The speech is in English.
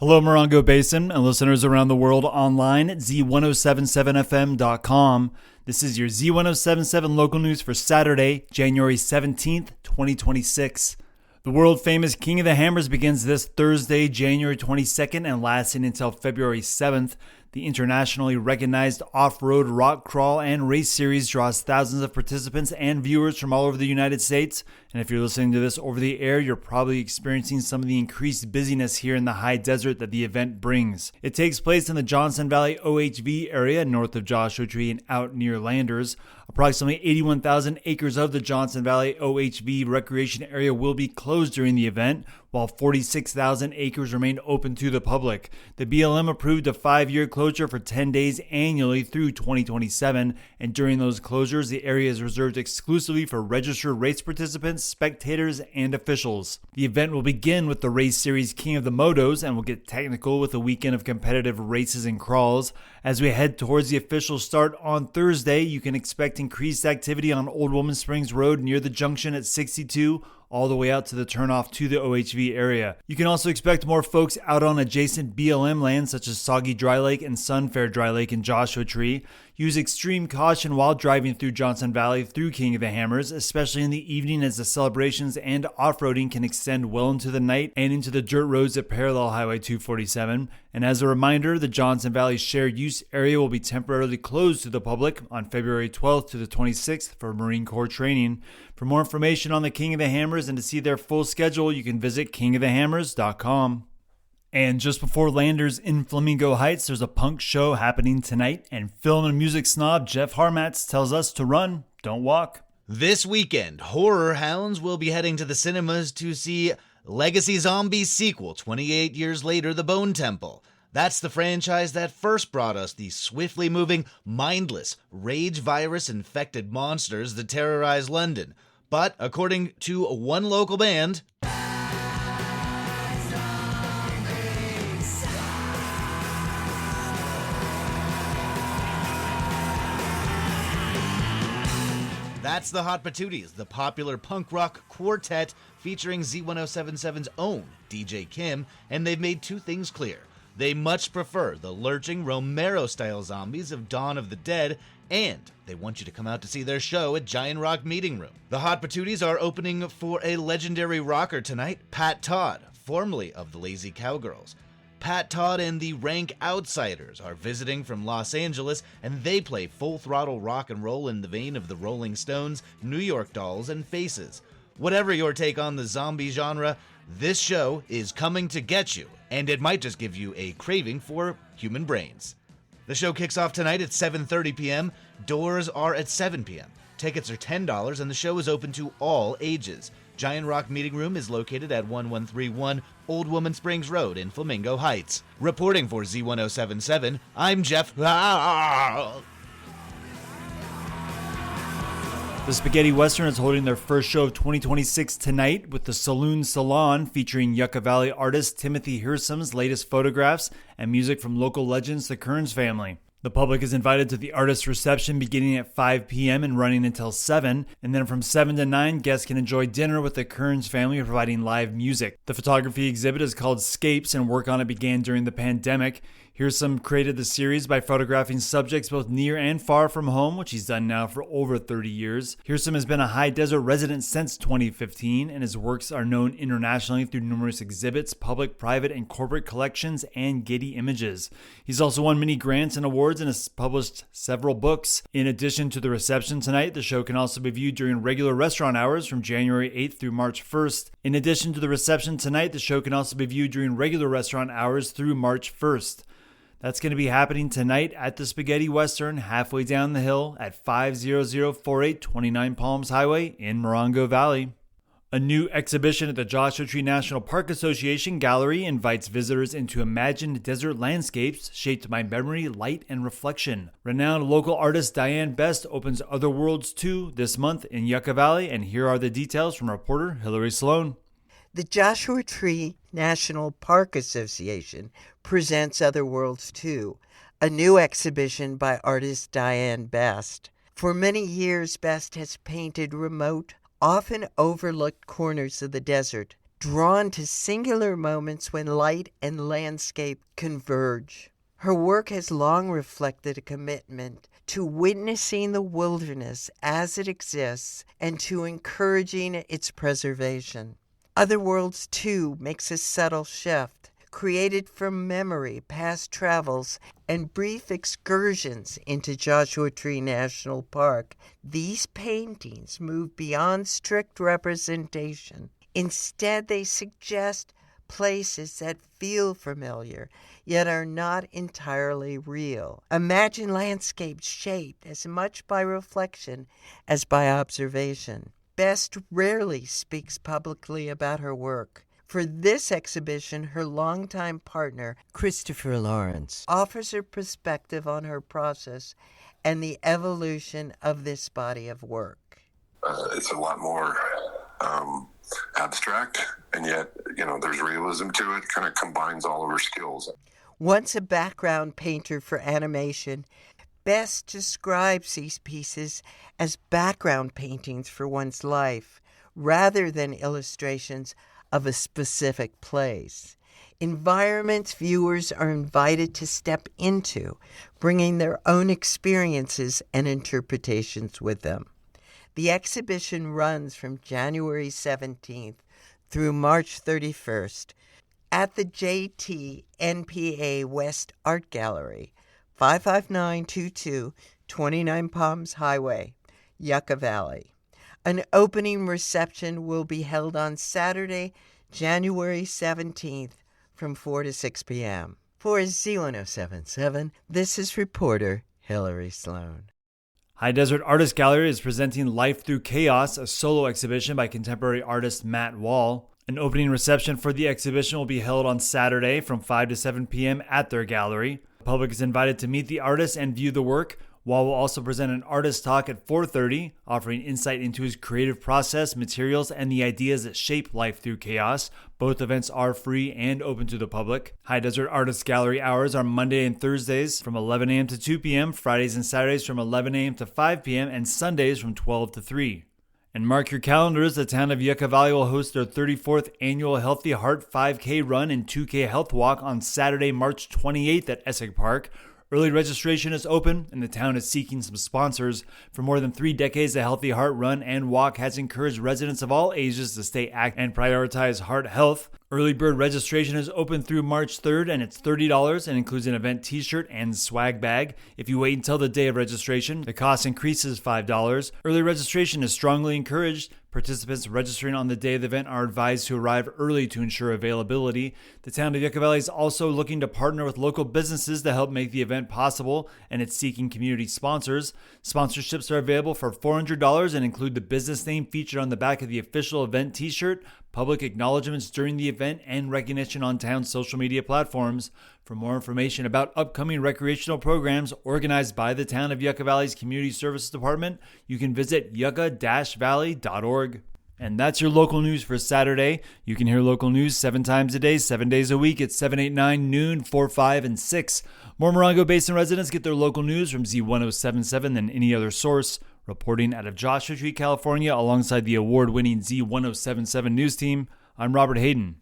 Hello, Morongo Basin and listeners around the world online at Z107.7 FM.com. This is your Z107.7 Local News for Saturday, January 17th, 2026. The world-famous King of the Hammers begins this Thursday, January 22nd, and lasting until February 7th. The internationally recognized off-road rock crawl and race series draws thousands of participants and viewers from all over the United States. And if you're listening to this over the air, you're probably experiencing some of the increased busyness here in the high desert that the event brings. It takes place in the Johnson Valley OHV area north of Joshua Tree and out near Landers. Approximately 81,000 acres of the Johnson Valley OHV recreation area will be closed during the event, while 46,000 acres remain open to the public. The BLM approved a 5-year closure for 10 days annually through 2027, and during those closures, the area is reserved exclusively for registered race participants, spectators, and officials. The event will begin with the race series King of the Motos and will get technical with a weekend of competitive races and crawls. As we head towards the official start on Thursday, you can expect increased activity on Old Woman Springs Road near the junction at 62, all the way out to the turnoff to the OHV area. You can also expect more folks out on adjacent BLM lands such as Soggy Dry Lake and Sunfair Dry Lake in Joshua Tree. Use extreme caution while driving through Johnson Valley through King of the Hammers, especially in the evening as the celebrations and off-roading can extend well into the night and into the dirt roads that parallel Highway 247. And as a reminder, the Johnson Valley shared use area will be temporarily closed to the public on February 12th to the 26th for Marine Corps training. For more information on the King of the Hammers and to see their full schedule, you can visit kingofthehammers.com. And just before Landers in Flamingo Heights, there's a punk show happening tonight, and film and music snob Jeff Harmatz tells us to run, don't walk. This weekend, horror hounds will be heading to the cinemas to see Legacy Zombies sequel, 28 years later, The Bone Temple. That's the franchise that first brought us the swiftly moving, mindless, rage virus-infected monsters that terrorize London. But according to one local band, that's the Hot Patooties, the popular punk rock quartet featuring Z107.7's own DJ Kim, and they've made two things clear. They much prefer the lurching Romero-style zombies of Dawn of the Dead, and they want you to come out to see their show at Giant Rock Meeting Room. The Hot Patooties are opening for a legendary rocker tonight, Pat Todd, formerly of the Lazy Cowgirls. Pat Todd and the Rank Outsiders are visiting from Los Angeles, and they play full-throttle rock and roll in the vein of the Rolling Stones, New York Dolls, and Faces. Whatever your take on the zombie genre, this show is coming to get you, and it might just give you a craving for human brains. The show kicks off tonight at 7:30 p.m. Doors are at 7 p.m. Tickets are $10, and the show is open to all ages. Giant Rock Meeting Room is located at 1131 Old Woman Springs Road in Flamingo Heights. Reporting for Z107.7, I'm Jeff. The Spaghetti Western is holding their first show of 2026 tonight with the Saloon Salon featuring Yucca Valley artist Timothy Hersum's latest photographs and music from local legends the Kearns family. The public is invited to the artist reception beginning at 5 p.m. and running until 7, and then from 7 to 9, guests can enjoy dinner with the Kearns family providing live music. The photography exhibit is called Scapes, and work on it began during the pandemic. Hersum created the series by photographing subjects both near and far from home, which he's done now for over 30 years. Hersum has been a high desert resident since 2015, and his works are known internationally through numerous exhibits, public, private, and corporate collections, and Getty Images. He's also won many grants and awards and has published several books. In addition to the reception tonight, the show can also be viewed during regular restaurant hours from January 8th through March 1st. In addition to the reception tonight, the show can also be viewed during regular restaurant hours through March 1st. That's going to be happening tonight at the Spaghetti Western, halfway down the hill at 50048 29 Palms Highway in Morongo Valley. A new exhibition at the Joshua Tree National Park Association Gallery invites visitors into imagined desert landscapes shaped by memory, light, and reflection. Renowned local artist Diane Best opens Other Worlds 2 this month in Yucca Valley, and here are the details from reporter Hillary Sloan. The Joshua Tree National Park Association presents Other Worlds 2, a new exhibition by artist Diane Best. For many years, Best has painted remote, often overlooked corners of the desert, drawn to singular moments when light and landscape converge. Her work has long reflected a commitment to witnessing the wilderness as it exists and to encouraging its preservation. Other Worlds 2 makes a subtle shift, created from memory, past travels, and brief excursions into Joshua Tree National Park. These paintings move beyond strict representation. Instead, they suggest places that feel familiar, yet are not entirely real. Imagine landscapes shaped as much by reflection as by observation. Best rarely speaks publicly about her work. For this exhibition, her longtime partner, Christopher Lawrence, offers her perspective on her process and the evolution of this body of work. It's a lot more abstract, and yet, there's realism to it. Kind of combines all of her skills. Once a background painter for animation, Best describes these pieces as background paintings for one's life, rather than illustrations of a specific place. Environments viewers are invited to step into, bringing their own experiences and interpretations with them. The exhibition runs from January 17th through March 31st at the JTNPA West Art Gallery, 55922 29 Palms Highway, Yucca Valley. An opening reception will be held on Saturday, January 17th from 4 to 6 p.m. For Z107.7, this is reporter Hillary Sloan. High Desert Artist Gallery is presenting Life Through Chaos, a solo exhibition by contemporary artist Matt Wall. An opening reception for the exhibition will be held on Saturday from 5 to 7 p.m. at their gallery. The public is invited to meet the artist and view the work. Wall will also present an artist talk at 4:30, offering insight into his creative process, materials, and the ideas that shape Life Through Chaos. Both events are free and open to the public. High Desert Artist Gallery hours are Monday and Thursdays from 11 a.m. to 2 p.m., Fridays and Saturdays from 11 a.m. to 5 p.m., and Sundays from 12 to 3. And mark your calendars, the town of Yucca Valley will host their 34th annual Healthy Heart 5K Run and 2K Health Walk on Saturday, March 28th at Essex Park. Early registration is open, and the town is seeking some sponsors. For more than 3 decades, the Healthy Heart Run and Walk has encouraged residents of all ages to stay active and prioritize heart health. Early bird registration is open through March 3rd, and it's $30 and includes an event t-shirt and swag bag. If you wait until the day of registration, the cost increases $5. Early registration is strongly encouraged. Participants registering on the day of the event are advised to arrive early to ensure availability. The town of Yucca Valley is also looking to partner with local businesses to help make the event possible, and it's seeking community sponsors. Sponsorships are available for $400 and include the business name featured on the back of the official event t-shirt, public acknowledgments during the event, and recognition on town social media platforms. For more information about upcoming recreational programs organized by the town of Yucca Valley's Community Services Department, you can visit yucca-valley.org. And that's your local news for Saturday. You can hear local news 7 times a day, 7 days a week at 7, 8, 9, noon, 4, 5, and 6. More Morongo Basin residents get their local news from Z107.7 than any other source. Reporting out of Joshua Tree, California, alongside the award-winning Z107.7 news team, I'm Robert Hayden.